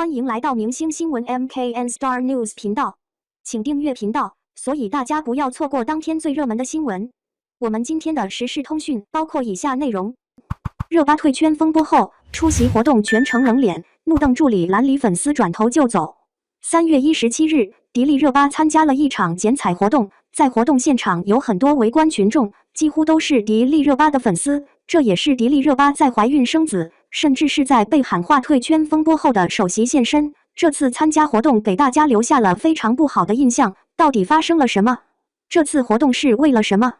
欢迎来到明星新闻 MKN Star News 频道，请订阅频道，所以大家不要错过当天最热门的新闻。我们今天的时事通讯包括以下内容：热巴退圈风波后，出席活动全程冷脸，怒瞪助理蓝里粉丝转头就走。3月17日，迪丽热巴参加了一场剪彩活动，在活动现场有很多围观群众，几乎都是迪丽热巴的粉丝。这也是迪丽热巴在怀孕生子，甚至是在被喊话退圈风波后的首席现身。这次参加活动给大家留下了非常不好的印象，到底发生了什么？这次活动是为了什么？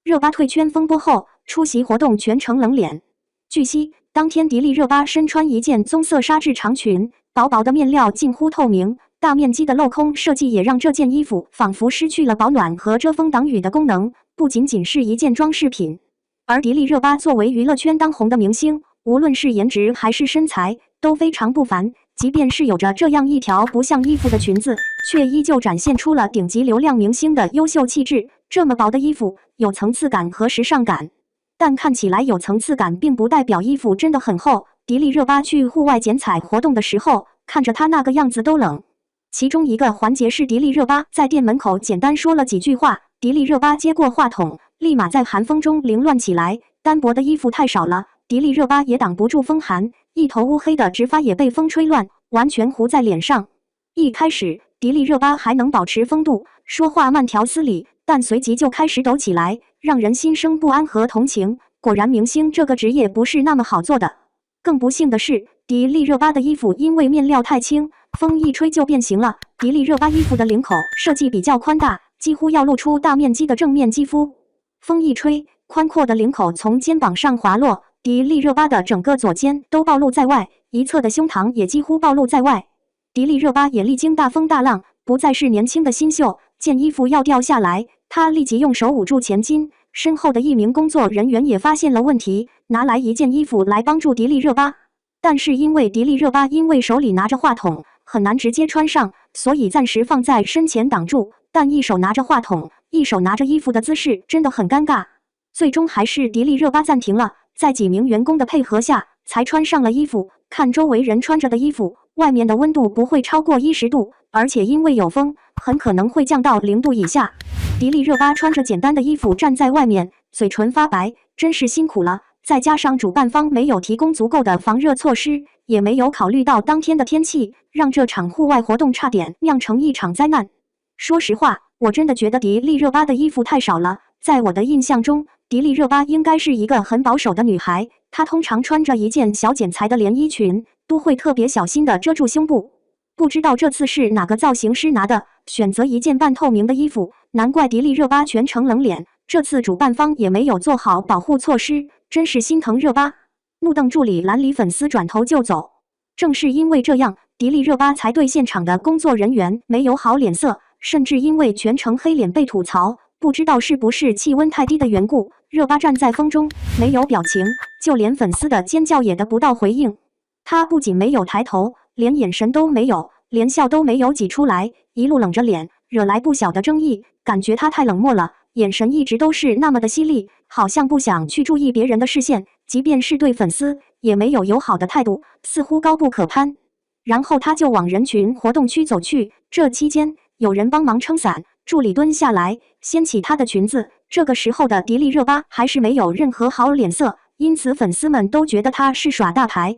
热巴退圈风波后，出席活动全程冷脸。据悉，当天迪丽热巴身穿一件棕色纱质长裙，薄薄的面料近乎透明，大面积的镂空设计也让这件衣服仿佛失去了保暖和遮风挡雨的功能，不仅仅是一件装饰品。而迪丽热巴作为娱乐圈当红的明星，无论是颜值还是身材都非常不凡，即便是有着这样一条不像衣服的裙子，却依旧展现出了顶级流量明星的优秀气质。这么薄的衣服有层次感和时尚感，但看起来有层次感并不代表衣服真的很厚。迪丽热巴去户外剪彩活动的时候，看着她那个样子都冷。其中一个环节是迪丽热巴在店门口简单说了几句话，迪丽热巴接过话筒，立马在寒风中凌乱起来。单薄的衣服太少了，迪丽热巴也挡不住风寒，一头乌黑的直发也被风吹乱，完全糊在脸上。一开始，迪丽热巴还能保持风度，说话慢条斯理，但随即就开始抖起来，让人心生不安和同情。果然，明星这个职业不是那么好做的。更不幸的是，迪丽热巴的衣服因为面料太轻，风一吹就变形了。迪丽热巴衣服的领口设计比较宽大，几乎要露出大面积的正面肌肤。风一吹，宽阔的领口从肩膀上滑落，迪丽热巴的整个左肩都暴露在外，一侧的胸膛也几乎暴露在外。迪丽热巴也历经大风大浪，不再是年轻的新秀，见衣服要掉下来，她立即用手捂住前襟。身后的一名工作人员也发现了问题，拿来一件衣服来帮助迪丽热巴。但是因为迪丽热巴手里拿着话筒，很难直接穿上，所以暂时放在身前挡住。但一手拿着话筒，一手拿着衣服的姿势真的很尴尬。最终还是迪丽热巴暂停了，在几名员工的配合下，才穿上了衣服。看周围人穿着的衣服，外面的温度不会超过10度，而且因为有风，很可能会降到0度以下。迪丽热巴穿着简单的衣服站在外面，嘴唇发白，真是辛苦了。再加上主办方没有提供足够的防热措施，也没有考虑到当天的天气，让这场户外活动差点酿成一场灾难。说实话，我真的觉得迪丽热巴的衣服太少了。在我的印象中，迪丽热巴应该是一个很保守的女孩，她通常穿着一件小剪裁的连衣裙，都会特别小心地遮住胸部。不知道这次是哪个造型师拿的，选择一件半透明的衣服，难怪迪丽热巴全程冷脸。这次主办方也没有做好保护措施，真是心疼热巴。怒瞪助理蓝里粉丝转头就走。正是因为这样，迪丽热巴才对现场的工作人员没有好脸色，甚至因为全程黑脸被吐槽。不知道是不是气温太低的缘故，热巴站在风中没有表情，就连粉丝的尖叫也得不到回应。她不仅没有抬头，连眼神都没有，连笑都没有挤出来，一路冷着脸，惹来不小的争议。感觉她太冷漠了，眼神一直都是那么的犀利，好像不想去注意别人的视线，即便是对粉丝也没有友好的态度，似乎高不可攀。然后她就往人群活动区走去，这期间有人帮忙撑伞，助理蹲下来掀起她的裙子。这个时候的迪丽热巴还是没有任何好脸色，因此粉丝们都觉得她是耍大牌。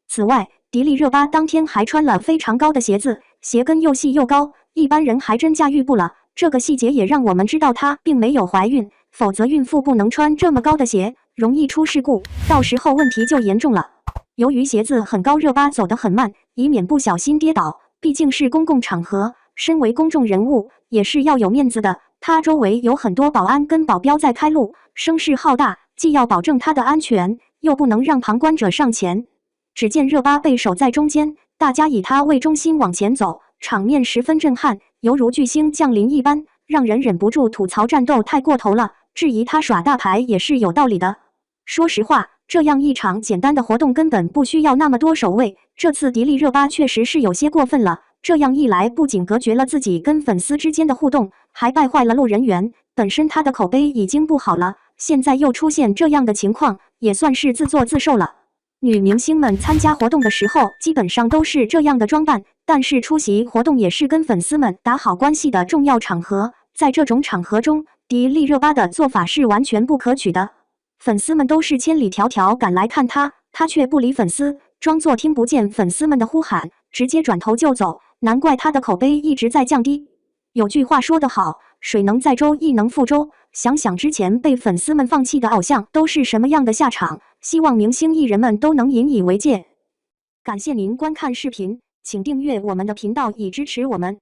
此外，迪丽热巴当天还穿了非常高的鞋子，鞋跟又细又高，一般人还真驾驭不了。这个细节也让我们知道她并没有怀孕，否则孕妇不能穿这么高的鞋，容易出事故，到时候问题就严重了。由于鞋子很高，热巴走得很慢，以免不小心跌倒。毕竟是公共场合，身为公众人物也是要有面子的。她周围有很多保安跟保镖在开路，声势浩大，既要保证她的安全，又不能让旁观者上前。只见热巴被守在中间，大家以她为中心往前走，场面十分震撼，犹如巨星降临一般，让人忍不住吐槽战斗太过头了，质疑她耍大牌也是有道理的。说实话，这样一场简单的活动根本不需要那么多守卫，这次迪丽热巴确实是有些过分了。这样一来，不仅隔绝了自己跟粉丝之间的互动，还败坏了路人缘。本身她的口碑已经不好了，现在又出现这样的情况，也算是自作自受了。女明星们参加活动的时候，基本上都是这样的装扮，但是出席活动也是跟粉丝们打好关系的重要场合。在这种场合中，迪丽热巴的做法是完全不可取的。粉丝们都是千里迢迢赶来看她，她却不理粉丝，装作听不见粉丝们的呼喊，直接转头就走。难怪她的口碑一直在降低。有句话说得好，水能载舟，亦能覆舟。想想之前被粉丝们放弃的偶像都是什么样的下场，希望明星艺人们都能引以为戒。感谢您观看视频，请订阅我们的频道以支持我们。